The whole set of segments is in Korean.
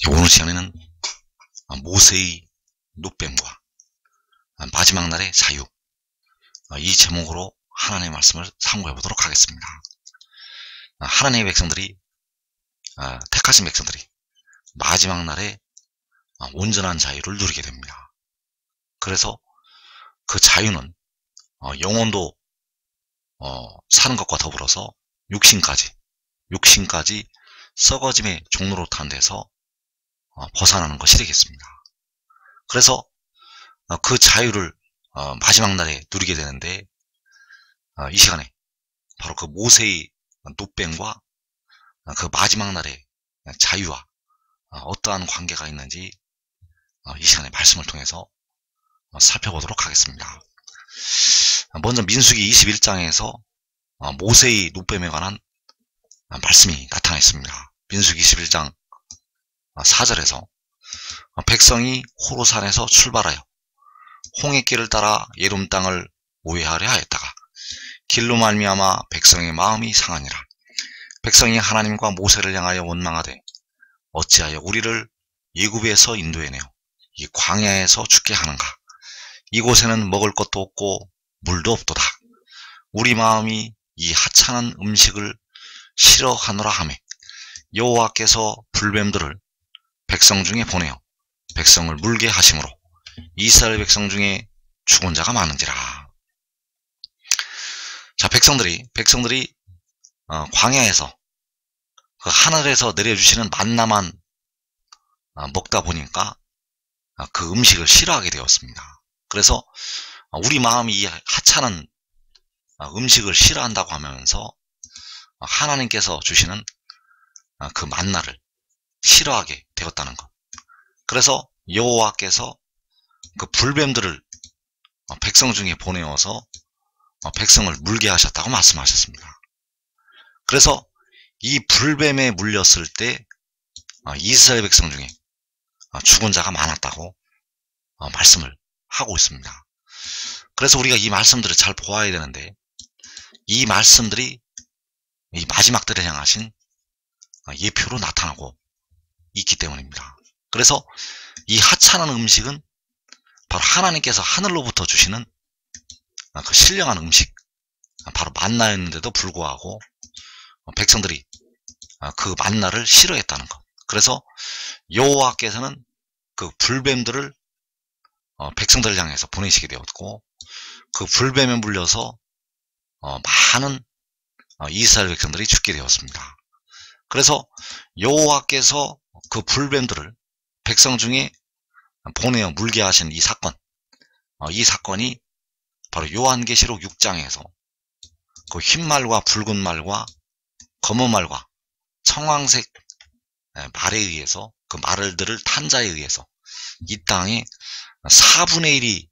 오늘 시간에는 모세의 놋뱀과 마지막 날의 자유, 이 제목으로 하나님의 말씀을 상고해 보도록 하겠습니다. 하나님의 백성들이, 택하신 백성들이 마지막 날에 온전한 자유를 누리게 됩니다. 그래서 그 자유는 영혼도 사는 것과 더불어서 육신까지 썩어짐의 종로로 탄 데서 벗어나는 것이 되겠습니다. 그래서 그 자유를 마지막 날에 누리게 되는데, 이 시간에 바로 그 모세의 놋뱀과 그 마지막 날의 자유와 어떠한 관계가 있는지 이 시간에 말씀을 통해서 살펴보도록 하겠습니다. 먼저 민수기 21장에서 모세의 놋뱀에 관한 말씀이 나타나 있습니다. 민수기 21장 4절에서 백성이 호로산에서 출발하여 홍해길을 따라 예룸 땅을 우회하려 하였다가 길로 말미암아 백성의 마음이 상하니라. 백성이 하나님과 모세를 향하여 원망하되 어찌하여 우리를 애굽에서 인도해내어 이 광야에서 죽게 하는가. 이곳에는 먹을 것도 없고 물도 없도다. 우리 마음이 이 하찮은 음식을 싫어하노라 하매 여호와께서 불뱀들을 백성 중에 보내어 백성을 물게 하심으로 이스라엘 백성 중에 죽은 자가 많은지라. 자, 백성들이 광야에서 그 하늘에서 내려주시는 만나만 먹다 보니까 그 음식을 싫어하게 되었습니다. 그래서 우리 마음이 이 하찮은 음식을 싫어한다고 하면서 하나님께서 주시는 그 만나를 싫어하게 되었다는 것. 그래서 여호와께서 그 불뱀들을 백성 중에 보내어서 백성을 물게 하셨다고 말씀하셨습니다. 그래서 이 불뱀에 물렸을 때 이스라엘 백성 중에 죽은 자가 많았다고 말씀을 하고 있습니다. 그래서 우리가 이 말씀들을 잘 보아야 되는데, 이 말씀들이 이 마지막 때를 향하신 예표로 나타나고 있기 때문입니다. 그래서 이 하찮은 음식은 바로 하나님께서 하늘로부터 주시는 그 신령한 음식, 바로 만나였는데도 불구하고 백성들이 그 만나를 싫어했다는 것. 그래서 여호와께서는 그 불뱀들을 백성들을 향해서 보내시게 되었고, 그 불뱀에 물려서 많은 이스라엘 백성들이 죽게 되었습니다. 그래서 여호와께서 그 불뱀들을 백성 중에 보내어 물게 하신 이 사건이 바로 요한계시록 6장에서 그 흰말과 붉은 말과 검은 말과 청황색 말에 의해서, 그 말들을 탄 자에 의해서 이 땅에 4분의 1이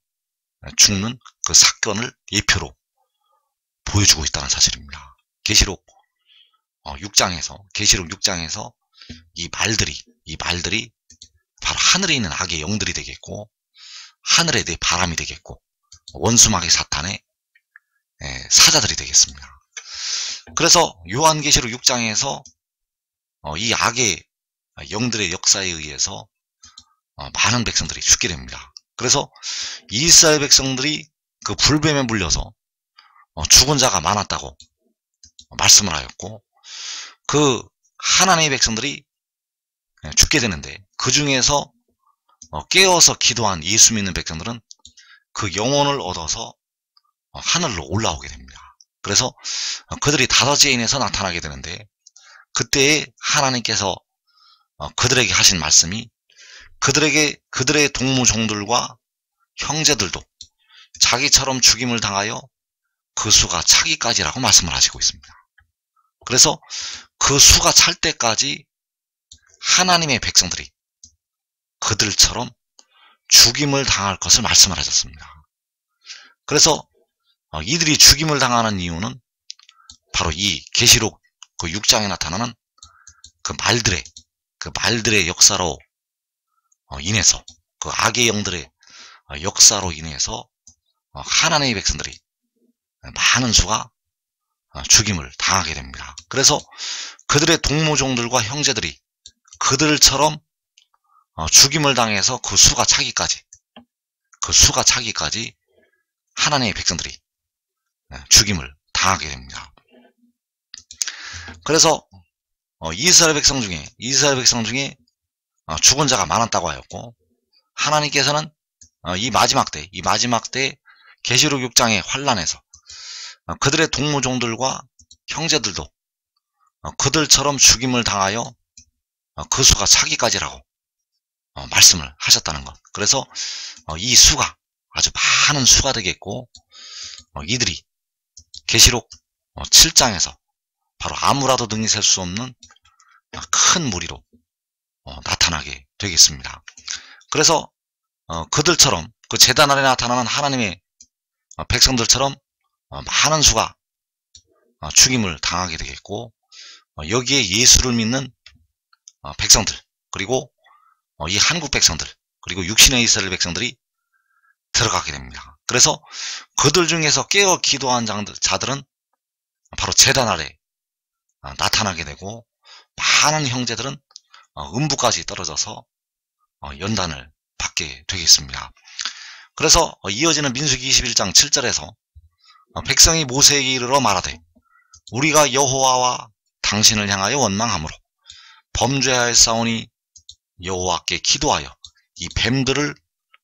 죽는 그 사건을 예표로 보여주고 있다는 사실입니다. 계시록 6장에서 이 말들이 바로 하늘에 있는 악의 영들이 되겠고, 하늘에 내 바람이 되겠고, 원수마귀 사탄의 사자들이 되겠습니다. 그래서 요한계시록 6장에서 이 악의 영들의 역사에 의해서 많은 백성들이 죽게 됩니다. 그래서 이스라엘 백성들이 그 불뱀에 물려서 죽은 자가 많았다고 말씀을 하였고, 그 하나님의 백성들이 죽게 되는데, 그 중에서 깨어서 기도한 예수 믿는 백성들은 그 영혼을 얻어서 하늘로 올라오게 됩니다. 그래서 그들이 다섯째인에서 나타나게 되는데, 그때에 하나님께서 그들에게 하신 말씀이, 그들의 동무종들과 형제들도 자기처럼 죽임을 당하여 그 수가 차기까지라고 말씀을 하시고 있습니다. 그래서 그 수가 찰 때까지 하나님의 백성들이 그들처럼 죽임을 당할 것을 말씀을 하셨습니다. 그래서 이들이 죽임을 당하는 이유는 바로 이 계시록 그 6장에 나타나는 그 말들의 역사로 인해서, 그 악의 영들의 역사로 인해서 하나님의 백성들이 많은 수가 죽임을 당하게 됩니다. 그래서 그들의 동무종들과 형제들이 그들처럼 죽임을 당해서 그 수가 차기까지 하나님의 백성들이 죽임을 당하게 됩니다. 그래서 이스라엘 백성 중에 죽은 자가 많았다고 하였고, 하나님께서는 이 마지막 때 계시록 6장의 환란에서 그들의 동무종들과 형제들도 그들처럼 죽임을 당하여 그 수가 차기까지라고 말씀을 하셨다는 것. 그래서 이 수가 아주 많은 수가 되겠고, 이들이 계시록 7장에서 바로 아무라도 능히 셀 수 없는 큰 무리로 나타나게 되겠습니다. 그래서 그들처럼 그 제단 아래 나타나는 하나님의 백성들처럼 많은 수가 죽임을 당하게 되겠고, 여기에 예수를 믿는 백성들, 그리고 이 한국 백성들, 그리고 육신의 이스라엘 백성들이 들어가게 됩니다. 그래서 그들 중에서 깨어 기도한 자들은 바로 제단 아래 나타나게 되고, 많은 형제들은 음부까지 떨어져서 연단을 받게 되겠습니다. 그래서 이어지는 민수기 21장 7절에서 백성이 모세에게 이르러 말하되 우리가 여호와와 당신을 향하여 원망하므로 범죄하였사오니 여호와께 기도하여 이 뱀들을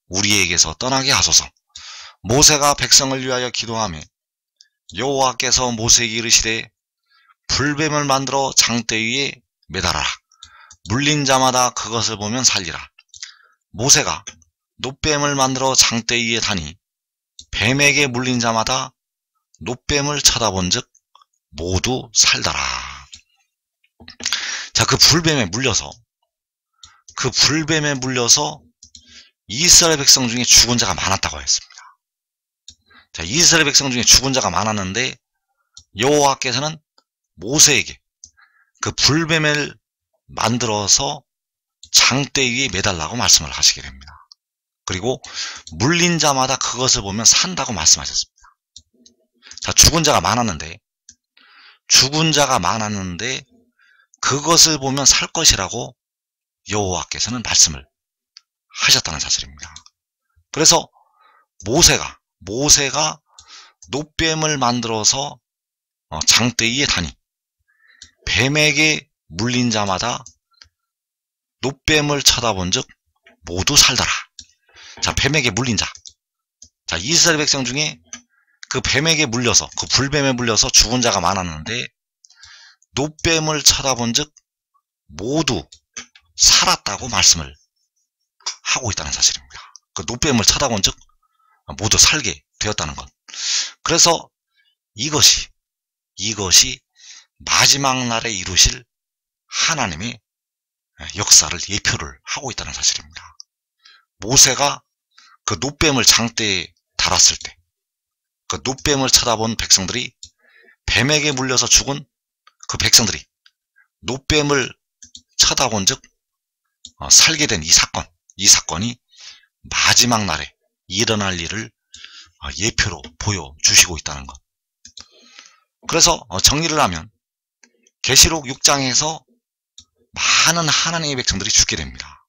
우리에게서 떠나게 하소서. 모세가 백성을 위하여 기도하며 여호와께서 모세에게 이르시되 불뱀을 만들어 장대 위에 매달아라. 물린 자마다 그것을 보면 살리라. 모세가 놋뱀을 만들어 장대 위에 다니 뱀에게 물린 자마다 놋뱀을 쳐다본 즉 모두 살더라. 자, 그 불뱀에 물려서 이스라엘 백성 중에 죽은 자가 많았다고 했습니다. 자, 이스라엘 백성 중에 죽은 자가 많았는데 여호와께서는 모세에게 그 불뱀을 만들어서 장대 위에 매달라고 말씀을 하시게 됩니다. 그리고 물린 자마다 그것을 보면 산다고 말씀하셨습니다. 자, 죽은 자가 많았는데 그것을 보면 살 것이라고 여호와께서는 말씀을 하셨다는 사실입니다. 그래서 모세가 놋뱀을 만들어서 장대 위에 다니 뱀에게 물린 자마다 놋뱀을 쳐다본 즉 모두 살더라. 자, 뱀에게 물린 자. 자, 이스라엘 백성 중에 그 뱀에게 물려서, 그 불뱀에 물려서 죽은 자가 많았는데 놋뱀을 쳐다본 즉 모두 살았다고 말씀을 하고 있다는 사실입니다. 그 놋뱀을 쳐다본 즉 모두 살게 되었다는 것. 그래서 이것이 마지막 날에 이루실 하나님의 역사를 예표를 하고 있다는 사실입니다. 모세가 그 놋뱀을 장대에 달았을 때 그 놋뱀을 쳐다본 백성들이, 뱀에게 물려서 죽은 그 백성들이 놋뱀을 쳐다본 즉 살게 된 이 사건이 마지막 날에 일어날 일을 예표로 보여주시고 있다는 것. 그래서 정리를 하면 계시록 6장에서 많은 하나님의 백성들이 죽게 됩니다.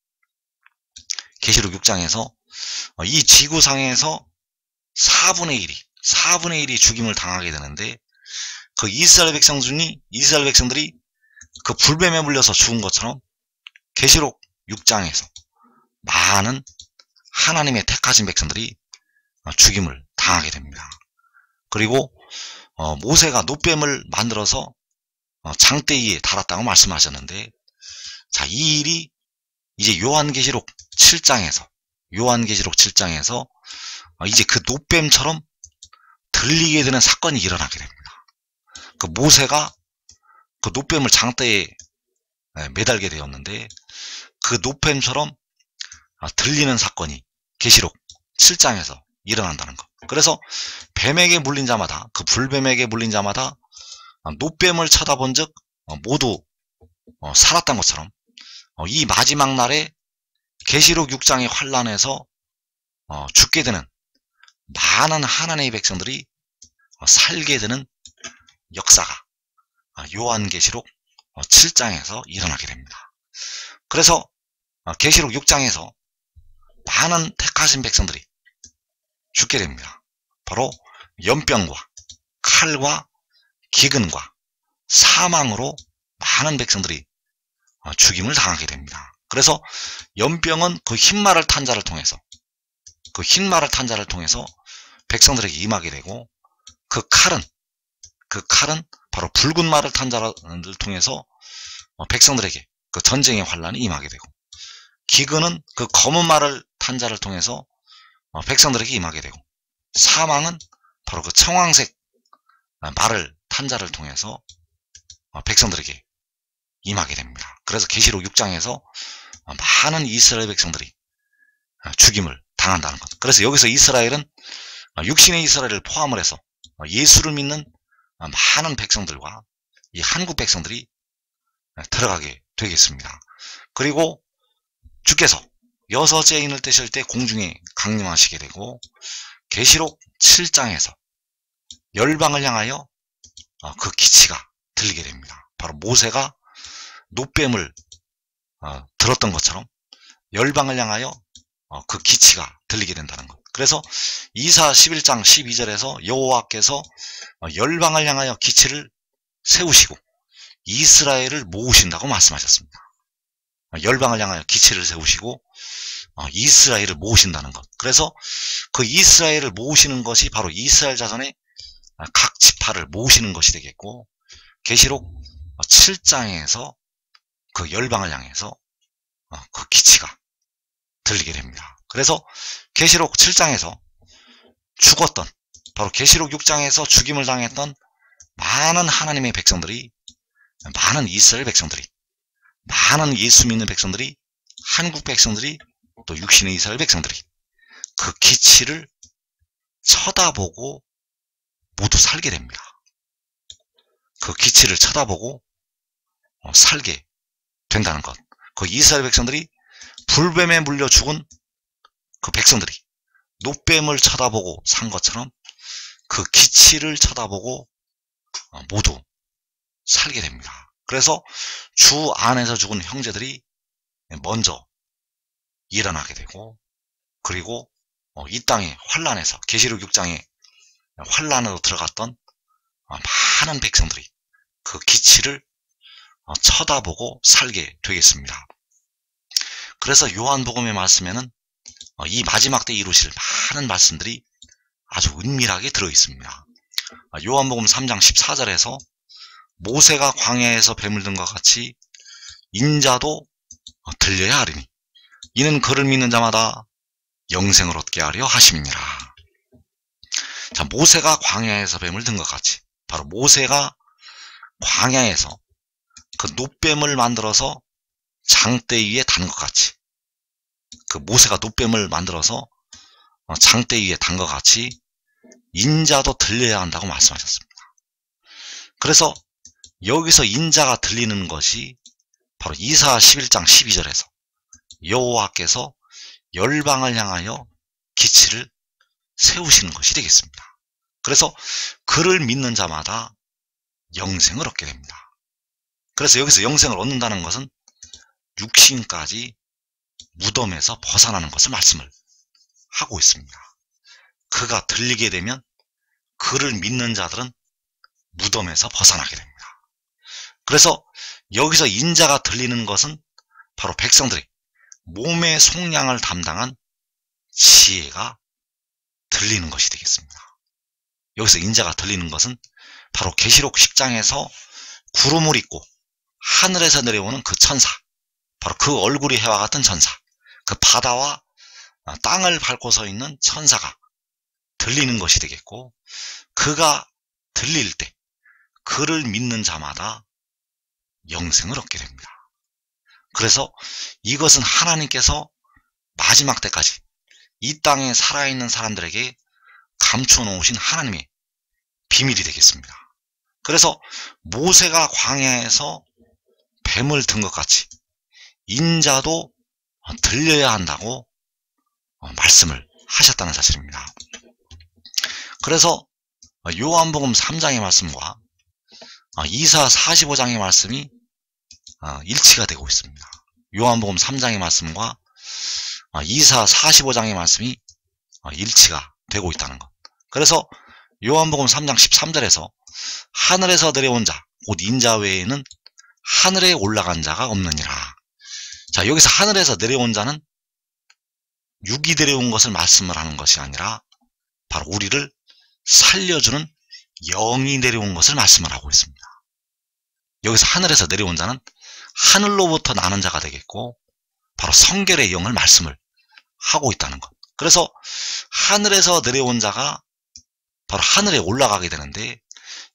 계시록 6장에서 이 지구상에서 4분의 1이 죽임을 당하게 되는데, 그 이스라엘 백성들이 그 불뱀에 물려서 죽은 것처럼 계시록 6장에서 많은 하나님의 택하신 백성들이 죽임을 당하게 됩니다. 그리고 모세가 놋뱀을 만들어서 장대 위에 달았다고 말씀하셨는데, 자, 이 일이 이제 요한계시록 7장에서 이제 그 놋뱀처럼 들리게 되는 사건이 일어나게 됩니다. 그 모세가 그 놋뱀을 장대에 매달게 되었는데 그 놋뱀처럼 들리는 사건이 계시록 7장에서 일어난다는 것. 그래서 뱀에게 물린 자마다, 그 불뱀에게 물린 자마다 놋뱀을 쳐다본 즉 모두 살았던 것처럼 이 마지막 날에 계시록 6장의 환란에서 죽게 되는 많은 하나님의 백성들이 살게 되는 역사가 요한계시록 7장에서 일어나게 됩니다. 그래서 계시록 6장에서 많은 택하신 백성들이 죽게 됩니다. 바로 연병과 칼과 기근과 사망으로 많은 백성들이 죽임을 당하게 됩니다. 그래서 연병은 그 흰말을 탄 자를 통해서 백성들에게 임하게 되고, 그 칼은 바로 붉은 말을 탄 자를 통해서 백성들에게 그 전쟁의 환란이 임하게 되고, 기근은 그 검은 말을 탄 자를 통해서 백성들에게 임하게 되고, 사망은 바로 그 청황색 말을 탄 자를 통해서 백성들에게 임하게 됩니다. 그래서 계시록 6장에서 많은 이스라엘 백성들이 죽임을 당한다는 것. 그래서 여기서 이스라엘은 육신의 이스라엘을 포함을 해서 예수를 믿는 많은 백성들과 이 한국 백성들이 들어가게 되겠습니다. 그리고 주께서 여섯째 인을 떼실 때 공중에 강림하시게 되고, 계시록 7장에서 열방을 향하여 그 기치가 들리게 됩니다. 바로 모세가 놋뱀을 들었던 것처럼 열방을 향하여 그 기치가 들리게 된다는 것. 그래서 이사 11장 12절에서 여호와께서 열방을 향하여 기치를 세우시고 이스라엘을 모으신다고 말씀하셨습니다. 열방을 향하여 기치를 세우시고 이스라엘을 모으신다는 것. 그래서 그 이스라엘을 모으시는 것이 바로 이스라엘 자손의 각 지파를 모으시는 것이 되겠고, 계시록 7장에서 그 열방을 향해서 그 기치가 들리게 됩니다. 그래서 계시록 7장에서 죽었던, 바로 계시록 6장에서 죽임을 당했던 많은 하나님의 백성들이, 많은 이스라엘 백성들이, 많은 예수 믿는 백성들이, 한국 백성들이, 또 육신의 이스라엘 백성들이 그 기치를 쳐다보고 모두 살게 됩니다. 그 기치를 쳐다보고 살게 된다는 것. 그 이스라엘 백성들이 불뱀에 물려 죽은 그 백성들이 놋뱀을 쳐다보고 산 것처럼 그 기치를 쳐다보고 모두 살게 됩니다. 그래서 주 안에서 죽은 형제들이 먼저 일어나게 되고, 그리고 이 땅의 환란에서, 계시록 6장에 환란으로 들어갔던 많은 백성들이 그 기치를 쳐다보고 살게 되겠습니다. 그래서 요한복음의 말씀에는 이 마지막 때 이루실 많은 말씀들이 아주 은밀하게 들어있습니다. 요한복음 3장 14절에서 모세가 광야에서 뱀을 든 것 같이 인자도 들려야 하리니 이는 그를 믿는 자마다 영생을 얻게 하려 하심이니라. 자, 모세가 광야에서 뱀을 든 것 같이, 바로 모세가 광야에서 그 놋뱀을 만들어서 장대 위에 단 것 같이, 그 모세가 놋뱀을 만들어서 장대 위에 단 것 같이 인자도 들려야 한다고 말씀하셨습니다. 그래서 여기서 인자가 들리는 것이 바로 이사 11장 12절에서 여호와께서 열방을 향하여 기치를 세우시는 것이 되겠습니다. 그래서 그를 믿는 자마다 영생을 얻게 됩니다. 그래서 여기서 영생을 얻는다는 것은 육신까지 무덤에서 벗어나는 것을 말씀을 하고 있습니다. 그가 들리게 되면 그를 믿는 자들은 무덤에서 벗어나게 됩니다. 그래서 여기서 인자가 들리는 것은 바로 백성들이 몸의 속량을 담당한 지혜가 들리는 것이 되겠습니다. 여기서 인자가 들리는 것은 바로 계시록 10장에서 구름을 입고 하늘에서 내려오는 그 천사, 바로 그 얼굴이 해와 같은 천사, 그 바다와 땅을 밟고 서 있는 천사가 들리는 것이 되겠고, 그가 들릴 때 그를 믿는 자마다 영생을 얻게 됩니다. 그래서 이것은 하나님께서 마지막 때까지 이 땅에 살아있는 사람들에게 감춰 놓으신 하나님의 비밀이 되겠습니다. 그래서 모세가 광야에서 뱀을 든 것 같이 인자도 들려야 한다고 말씀을 하셨다는 사실입니다. 그래서 요한복음 3장의 말씀과 이사 45장의 말씀이 일치가 되고 있습니다. 요한복음 3장의 말씀과 이사 45장의 말씀이 일치가 되고 있다는 것. 그래서 요한복음 3장 13절에서 하늘에서 내려온 자, 곧 인자 외에는 하늘에 올라간 자가 없느니라. 자, 여기서 하늘에서 내려온 자는 육이 내려온 것을 말씀을 하는 것이 아니라 바로 우리를 살려주는 영이 내려온 것을 말씀을 하고 있습니다. 여기서 하늘에서 내려온 자는 하늘로부터 나는 자가 되겠고 바로 성결의 영을 말씀을 하고 있다는 것. 그래서 하늘에서 내려온 자가 바로 하늘에 올라가게 되는데,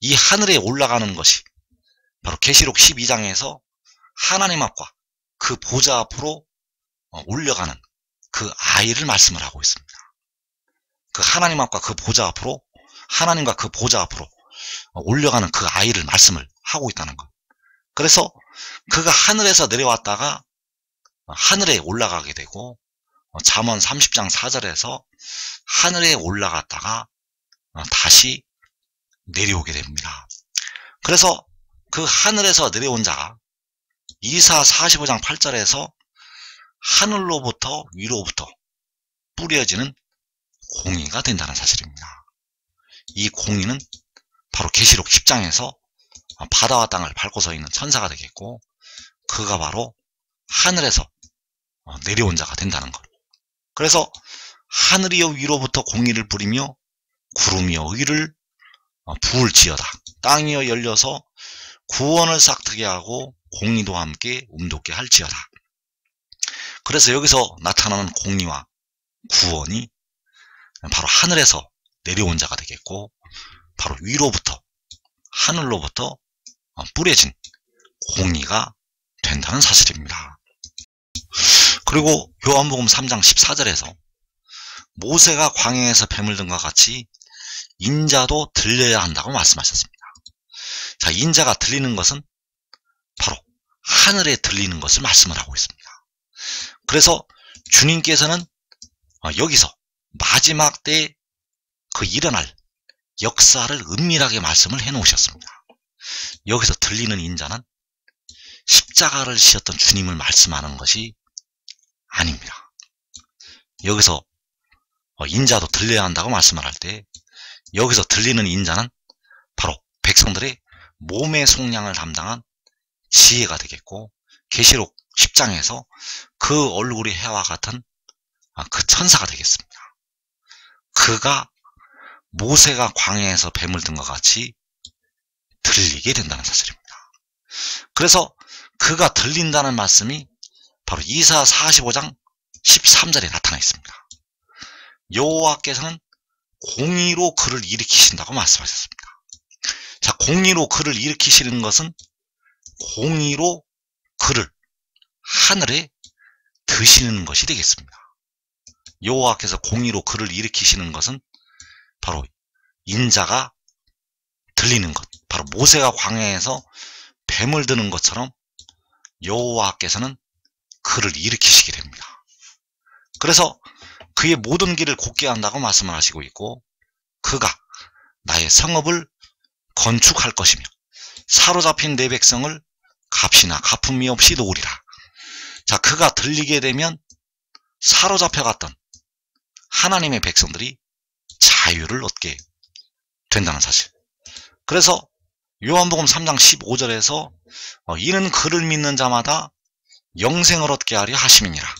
이 하늘에 올라가는 것이 바로 계시록 12장에서 하나님 앞과 그 보좌 앞으로 올려가는 그 아이를 말씀을 하고 있습니다. 그 하나님 앞과 그 보좌 앞으로, 하나님과 그 보좌 앞으로 올려가는 그 아이를 말씀을 하고 있다는 것. 그래서 그가 하늘에서 내려왔다가 하늘에 올라가게 되고, 잠언 30장 4절에서 하늘에 올라갔다가 다시 내려오게 됩니다. 그래서 그 하늘에서 내려온 자가 이사 45장 8절에서 하늘로부터 위로부터 뿌려지는 공의가 된다는 사실입니다. 이 공의는 바로 계시록 10장에서 바다와 땅을 밟고 서 있는 천사가 되겠고, 그가 바로 하늘에서 내려온 자가 된다는 것. 그래서 하늘이여 위로부터 공의를 뿌리며 구름이여 의를 부을지어다. 땅이여 열려서 구원을 싹트게 하고 공의도 함께 움돋게 할지어다. 그래서 여기서 나타나는 공의와 구원이 바로 하늘에서 내려온 자가 되겠고, 바로 위로부터, 하늘로부터 뿌려진 공의가 된다는 사실입니다. 그리고 요한복음 3장 14절에서 모세가 광야에서 뱀을 든 것 같이 인자도 들려야 한다고 말씀하셨습니다. 자, 인자가 들리는 것은 바로 하늘에 들리는 것을 말씀을 하고 있습니다. 그래서 주님께서는 여기서 마지막 때 그 일어날 역사를 은밀하게 말씀을 해 놓으셨습니다. 여기서 들리는 인자는 십자가를 지셨던 주님을 말씀하는 것이 아닙니다. 여기서 인자도 들려야 한다고 말씀을 할 때, 여기서 들리는 인자는 바로 백성들의 몸의 속량을 담당한 지혜가 되겠고, 계시록 10장에서 그 얼굴이 해와 같은 그 천사가 되겠습니다. 그가 모세가 광야에서 뱀을 든 것 같이 들리게 된다는 사실입니다. 그래서 그가 들린다는 말씀이 바로 이사 45장 13절에 나타나 있습니다. 여호와께서는 공의로 그를 일으키신다고 말씀하셨습니다. 자, 공의로 그를 일으키시는 것은 공의로 그를 하늘에 드시는 것이 되겠습니다. 여호와께서 공의로 그를 일으키시는 것은 바로 인자가 들리는 것, 바로 모세가 광야에서 뱀을 드는 것처럼 여호와께서는 그를 일으키시게 됩니다. 그래서 그의 모든 길을 곧게 한다고 말씀을 하시고 있고, 그가 나의 성읍을 건축할 것이며 사로잡힌 내 백성을 값이나 갚음이 없이 놓으리라. 자, 그가 들리게 되면 사로잡혀갔던 하나님의 백성들이 자유를 얻게 된다는 사실. 그래서 요한복음 3장 15절에서 이는 그를 믿는 자마다 영생을 얻게 하려 하심이니라.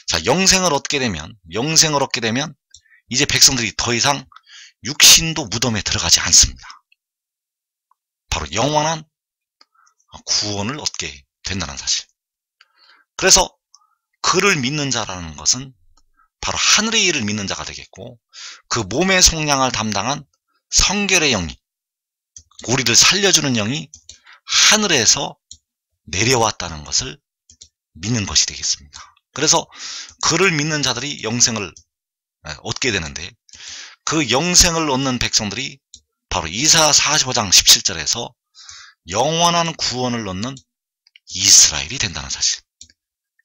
자, 영생을 얻게 되면 이제 백성들이 더 이상 육신도 무덤에 들어가지 않습니다. 바로 영원한 구원을 얻게 된다는 사실. 그래서 그를 믿는 자라는 것은 바로 하늘의 일을 믿는 자가 되겠고, 그 몸의 속량을 담당한 성결의 영이, 우리를 살려주는 영이 하늘에서 내려왔다는 것을 믿는 것이 되겠습니다. 그래서 그를 믿는 자들이 영생을 얻게 되는데, 그 영생을 얻는 백성들이 바로 이사 45장 17절에서 영원한 구원을 얻는 이스라엘이 된다는 사실.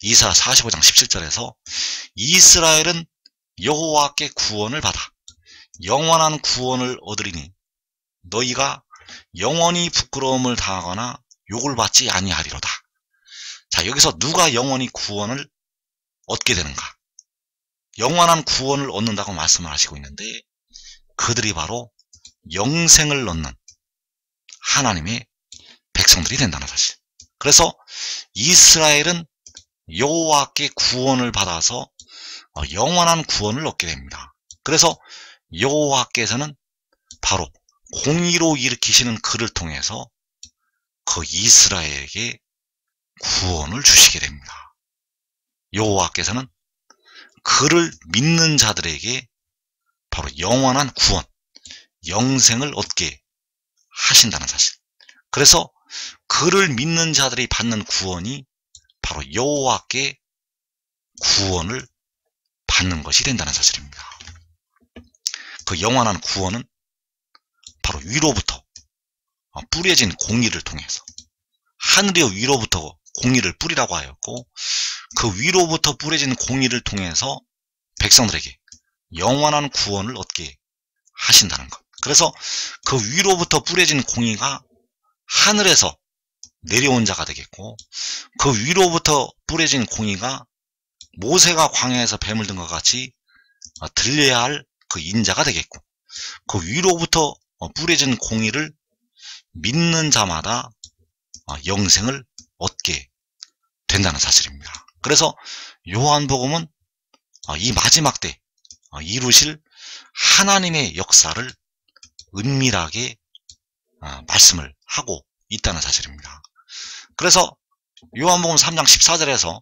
이사 45장 17절에서 이스라엘은 여호와께 구원을 받아 영원한 구원을 얻으리니 너희가 영원히 부끄러움을 당하거나 욕을 받지 아니하리로다. 자, 여기서 누가 영원히 구원을 얻게 되는가? 영원한 구원을 얻는다고 말씀을 하시고 있는데, 그들이 바로 영생을 얻는 하나님의 백성들이 된다는 사실. 그래서 이스라엘은 여호와께 구원을 받아서 영원한 구원을 얻게 됩니다. 그래서 여호와께서는 바로 공의로 일으키시는 그를 통해서 그 이스라엘에게 구원을 주시게 됩니다. 여호와께서는 그를 믿는 자들에게 바로 영원한 구원, 영생을 얻게 하신다는 사실. 그래서 그를 믿는 자들이 받는 구원이 바로 여호와께 구원을 받는 것이 된다는 사실입니다. 그 영원한 구원은 바로 위로부터 뿌려진 공의를 통해서, 하늘의 위로부터 공의를 뿌리라고 하였고, 그 위로부터 뿌려진 공의를 통해서 백성들에게 영원한 구원을 얻게 하신다는 것. 그래서 그 위로부터 뿌려진 공의가 하늘에서 내려온 자가 되겠고, 그 위로부터 뿌려진 공의가 모세가 광야에서 뱀을 든 것 같이 들려야 할 그 인자가 되겠고, 그 위로부터 뿌려진 공의를 믿는 자마다 영생을 얻게 된다는 사실입니다. 그래서 요한복음은 이 마지막 때 이루실 하나님의 역사를 은밀하게 말씀을 하고 있다는 사실입니다. 그래서 요한복음 3장 14절에서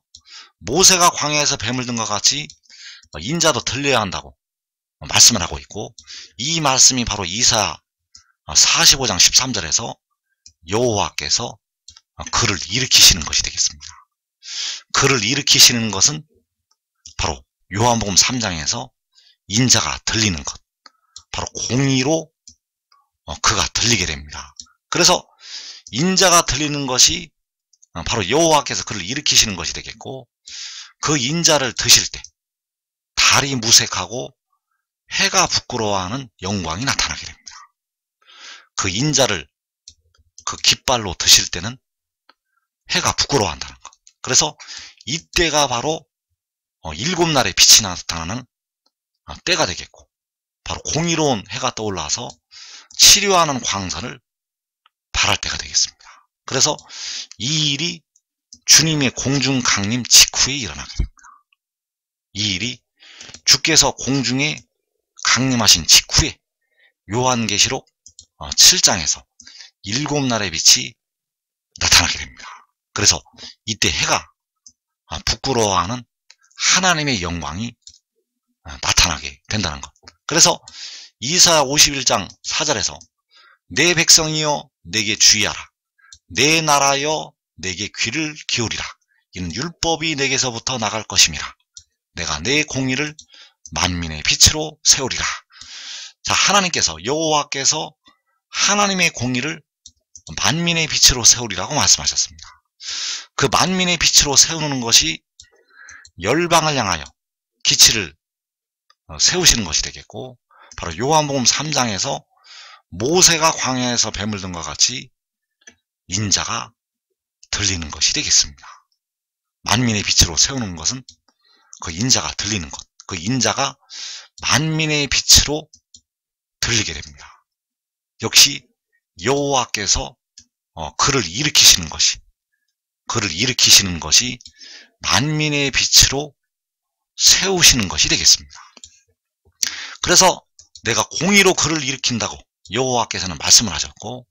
모세가 광야에서 뱀을 든 것 같이 인자도 들려야 한다고 말씀을 하고 있고, 이 말씀이 바로 이사야 45장 13절에서 여호와께서 그를 일으키시는 것이 되겠습니다. 그를 일으키시는 것은 바로 요한복음 3장에서 인자가 들리는 것, 바로 공의로 그가 들리게 됩니다. 그래서 인자가 들리는 것이 바로 여호와께서 그를 일으키시는 것이 되겠고, 그 인자를 드실 때 달이 무색하고 해가 부끄러워하는 영광이 나타나게 됩니다. 그 인자를 그 깃발로 드실 때는 해가 부끄러워한다는 것. 그래서 이때가 바로 7날의 빛이 나타나는 때가 되겠고, 바로 공의로운 해가 떠올라서 치료하는 광선을 발할 때가 되겠습니다. 그래서 이 일이 주님의 공중 강림 직후에 일어나게 됩니다. 이 일이 주께서 공중에 강림하신 직후에 요한계시록 7장에서 7날의 빛이 나타나게 됩니다. 그래서 이때 해가 부끄러워하는 하나님의 영광이 나타나게 된다는 것. 그래서 이사야 51장 4절에서 내 백성이여 내게 주의하라, 내 나라여 내게 귀를 기울이라, 이는 율법이 내게서부터 나갈 것임이라, 내가 내 공의를 만민의 빛으로 세우리라. 자, 하나님께서, 여호와께서 하나님의 공의를 만민의 빛으로 세우리라고 말씀하셨습니다. 그 만민의 빛으로 세우는 것이 열방을 향하여 기치를 세우시는 것이 되겠고, 바로 요한복음 3장에서 모세가 광야에서 뱀을 든 것 같이 인자가 들리는 것이 되겠습니다. 만민의 빛으로 세우는 것은 그 인자가 들리는 것, 그 인자가 만민의 빛으로 들리게 됩니다. 역시 여호와께서 그를 일으키시는 것이 만민의 빛으로 세우시는 것이 되겠습니다. 그래서 내가 공의로 그를 일으킨다고 여호와께서는 말씀을 하셨고,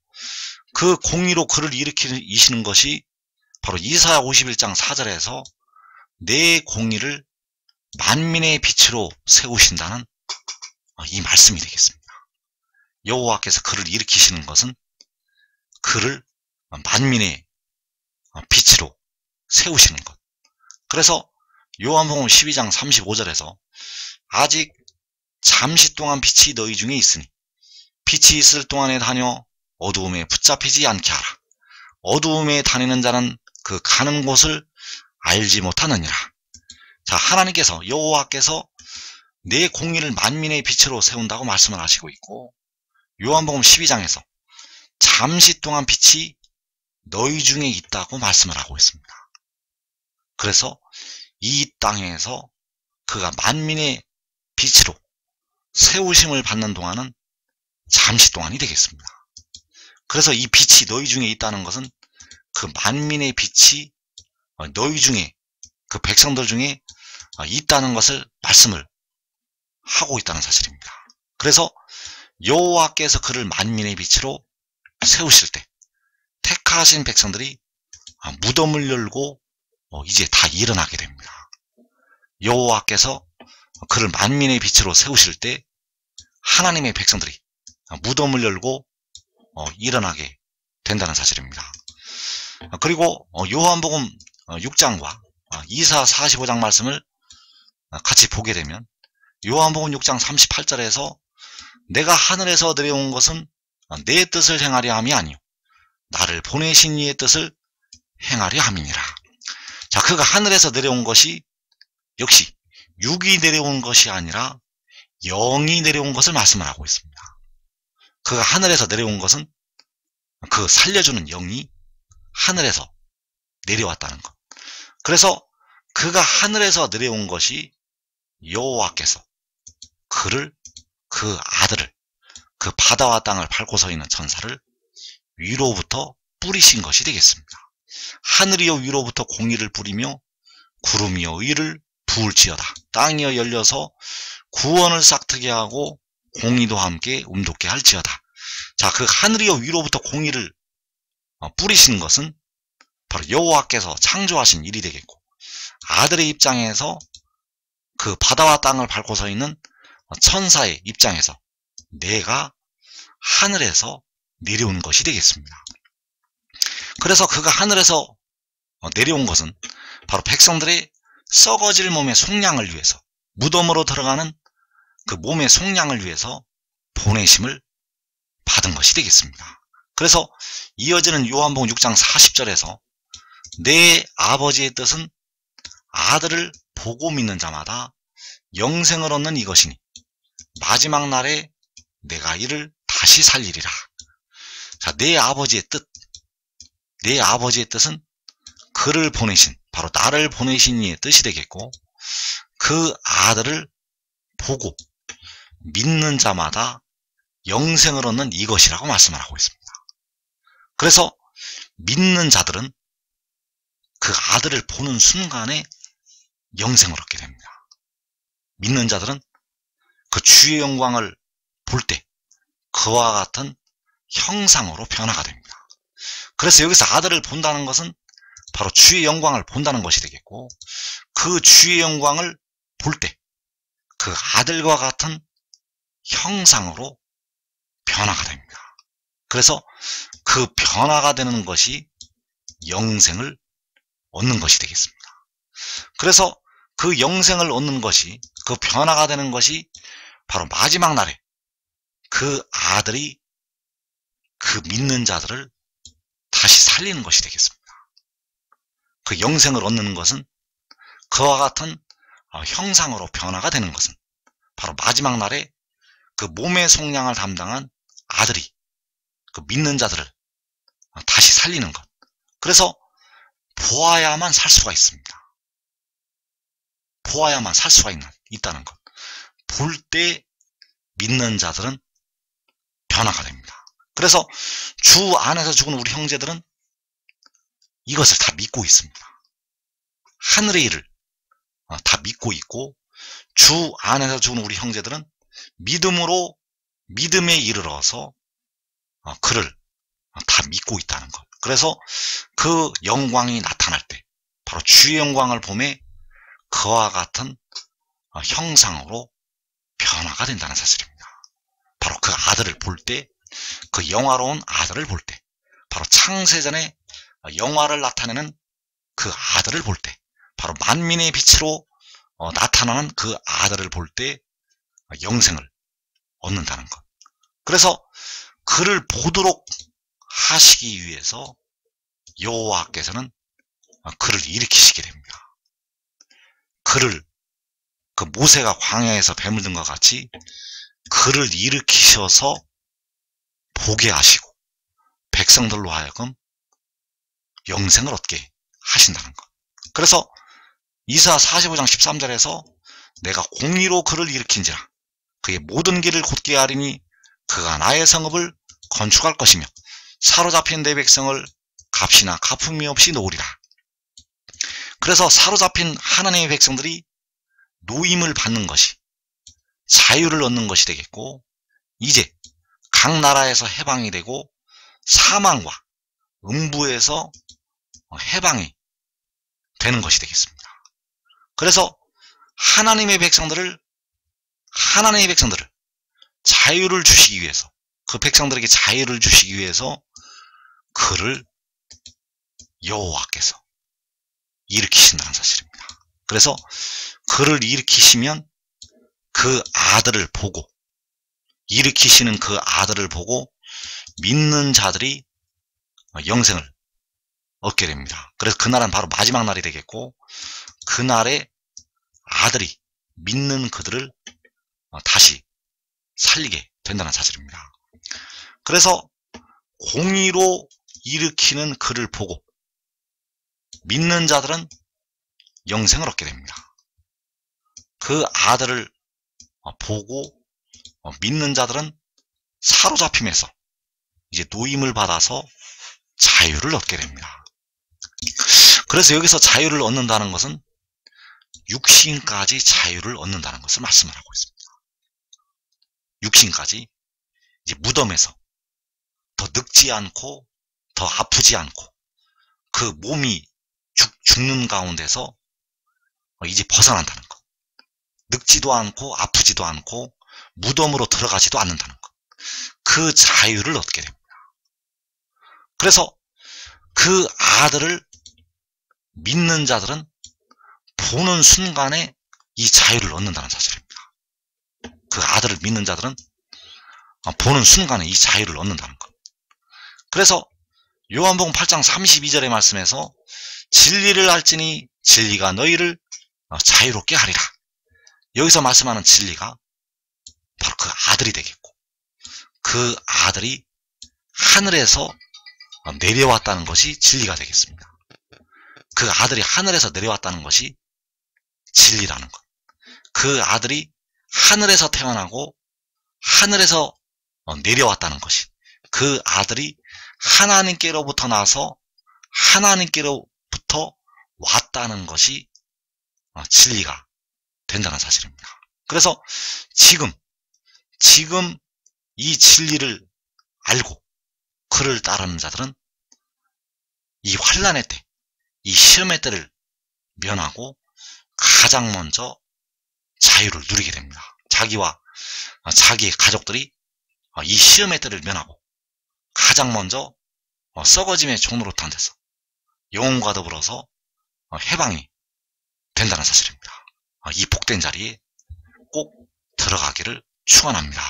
그 공의로 그를 일으키시는 것이 바로 이사야 51장 4절에서 내 공의를 만민의 빛으로 세우신다는 이 말씀이 되겠습니다. 여호와께서 그를 일으키시는 것은 그를 만민의 빛으로 세우시는 것. 그래서 요한복음 12장 35절에서 아직 잠시 동안 빛이 너희 중에 있으니 빛이 있을 동안에 다녀 어두움에 붙잡히지 않게 하라. 어두움에 다니는 자는 그 가는 곳을 알지 못하느니라. 자, 하나님께서, 여호와께서 내 공의를 만민의 빛으로 세운다고 말씀을 하시고 있고, 요한복음 12장에서 잠시 동안 빛이 너희 중에 있다고 말씀을 하고 있습니다. 그래서 이 땅에서 그가 만민의 빛으로 세우심을 받는 동안은 잠시 동안이 되겠습니다. 그래서 이 빛이 너희 중에 있다는 것은 그 만민의 빛이 너희 중에, 그 백성들 중에 있다는 것을 말씀을 하고 있다는 사실입니다. 그래서 여호와께서 그를 만민의 빛으로 세우실 때 택하신 백성들이 무덤을 열고 이제 다 일어나게 됩니다. 여호와께서 그를 만민의 빛으로 세우실 때 하나님의 백성들이 무덤을 열고 일어나게 된다는 사실입니다. 그리고 요한복음 6장과 이사 45장 말씀을 같이 보게 되면 요한복음 6장 38절에서 내가 하늘에서 내려온 것은 내 뜻을 행하려 함이 아니요 나를 보내신 이의 뜻을 행하려 함이니라. 자, 그가 하늘에서 내려온 것이 역시 육이 내려온 것이 아니라 영이 내려온 것을 말씀을 하고 있습니다. 그가 하늘에서 내려온 것은 그 살려주는 영이 하늘에서 내려왔다는 것. 그래서 그가 하늘에서 내려온 것이 여호와께서 그를, 그 아들을, 그 바다와 땅을 밟고 서 있는 천사를 위로부터 뿌리신 것이 되겠습니다. 하늘이여 위로부터 공의를 뿌리며 구름이여 의를 부을지어다. 땅이여 열려서 구원을 싹트게 하고 공의도 함께 움돋게 할지어다. 자, 그 하늘이여 위로부터 공의를 뿌리신 것은 바로 여호와께서 창조하신 일이 되겠고, 아들의 입장에서 그 바다와 땅을 밟고 서 있는 천사의 입장에서 내가 하늘에서 내려온 것이 되겠습니다. 그래서 그가 하늘에서 내려온 것은 바로 백성들의 썩어질 몸의 속량을 위해서, 무덤으로 들어가는 그 몸의 속량을 위해서 보내심을 받은 것이 되겠습니다. 그래서 이어지는 요한복음 6장 40절에서 내 아버지의 뜻은 아들을 보고 믿는 자마다 영생을 얻는 이것이니 마지막 날에 내가 이를 다시 살리리라. 자, 내 아버지의 뜻, 내 아버지의 뜻은 그를 보내신, 바로 나를 보내신 이의 뜻이 되겠고, 그 아들을 보고 믿는 자마다 영생을 얻는 이것이라고 말씀을 하고 있습니다. 그래서 믿는 자들은 그 아들을 보는 순간에 영생을 얻게 됩니다. 믿는 자들은 그 주의 영광을 볼 때 그와 같은 형상으로 변화가 됩니다. 그래서 여기서 아들을 본다는 것은 바로 주의 영광을 본다는 것이 되겠고, 그 주의 영광을 볼 때 그 아들과 같은 형상으로 변화가 됩니다. 그래서 그 변화가 되는 것이 영생을 얻는 것이 되겠습니다. 그래서 그 영생을 얻는 것이, 그 변화가 되는 것이 바로 마지막 날에 그 아들이 그 믿는 자들을 다시 살리는 것이 되겠습니다. 그 영생을 얻는 것은, 그와 같은 형상으로 변화가 되는 것은 바로 마지막 날에 그 몸의 속량을 담당한 아들이 그 믿는 자들을 다시 살리는 것. 그래서 보아야만 살 수가 있습니다. 보아야만 살 수가 있다는 것. 볼 때 믿는 자들은 변화가 됩니다. 그래서 주 안에서 죽은 우리 형제들은 이것을 다 믿고 있습니다. 하늘의 일을 다 믿고 있고, 주 안에서 죽은 우리 형제들은 믿음으로 믿음에 이르러서 그를 다 믿고 있다는 것. 그래서 그 영광이 나타날 때 바로 주의 영광을 보매 그와 같은 형상으로 변화가 된다는 사실입니다. 바로 그 아들을 볼 때, 그 영화로운 아들을 볼 때, 바로 창세전에 영화를 나타내는 그 아들을 볼 때, 바로 만민의 빛으로 나타나는 그 아들을 볼 때 영생을 얻는다는 것. 그래서 그를 보도록 하시기 위해서 여호와께서는 그를 일으키시게 됩니다. 그를, 그 모세가 광야에서 뱀을 든 것 같이 그를 일으키셔서 보게 하시고 백성들로 하여금 영생을 얻게 하신다는 것. 그래서 이사 45장 13절에서 내가 공의로 그를 일으킨지라 그의 모든 길을 곧게 하리니 그가 나의 성읍을 건축할 것이며 사로잡힌 내 백성을 값이나 가품이 없이 놓으리라. 그래서 사로잡힌 하나님의 백성들이 노임을 받는 것이 자유를 얻는 것이 되겠고, 이제 각 나라에서 해방이 되고 사망과 음부에서 해방이 되는 것이 되겠습니다. 그래서 하나님의 백성들을 자유를 주시기 위해서, 그 백성들에게 자유를 주시기 위해서 그를 여호와께서 일으키신다는 사실입니다. 그래서 그를 일으키시면 그 아들을 보고, 일으키시는 그 아들을 보고 믿는 자들이 영생을 얻게 됩니다. 그래서 그날은 바로 마지막 날이 되겠고, 그날에 아들이 믿는 그들을 다시 살리게 된다는 사실입니다. 그래서 공의로 일으키는 그를 보고 믿는 자들은 영생을 얻게 됩니다. 그 아들을 보고 믿는 자들은 사로잡힘에서 이제 노임을 받아서 자유를 얻게 됩니다. 그래서 여기서 자유를 얻는다는 것은 육신까지 자유를 얻는다는 것을 말씀을 하고 있습니다. 육신까지 이제 무덤에서 더 늙지 않고 더 아프지 않고 그 몸이 죽는 가운데서 이제 벗어난다는 것. 늙지도 않고 아프지도 않고 무덤으로 들어가지도 않는다는 것. 그 자유를 얻게 됩니다. 그래서 그 아들을 믿는 자들은 보는 순간에 이 자유를 얻는다는 사실입니다. 그 아들을 믿는 자들은 보는 순간에 이 자유를 얻는다는 것. 그래서 요한복음 8장 32절의 말씀에서 진리를 알지니 진리가 너희를 자유롭게 하리라. 여기서 말씀하는 진리가 바로 그 아들이 되겠고, 그 아들이 하늘에서 내려왔다는 것이 진리가 되겠습니다. 그 아들이 하늘에서 내려왔다는 것이 진리라는 것. 그 아들이 하늘에서 태어나고 하늘에서 내려왔다는 것이, 그 아들이 하나님께로부터 나서 하나님께로부터 왔다는 것이 진리가 된다는 사실입니다. 그래서 지금 이 진리를 알고 그를 따르는 자들은 이 환난의 때, 이 시험의 때를 면하고 가장 먼저 자유를 누리게 됩니다. 자기와 자기의 가족들이 이 시험의 때를 면하고 가장 먼저 썩어짐의 종로로 탄 데서 영혼과 더불어서 해방이 된다는 사실입니다. 이 복된 자리에 꼭 들어가기를 축원합니다.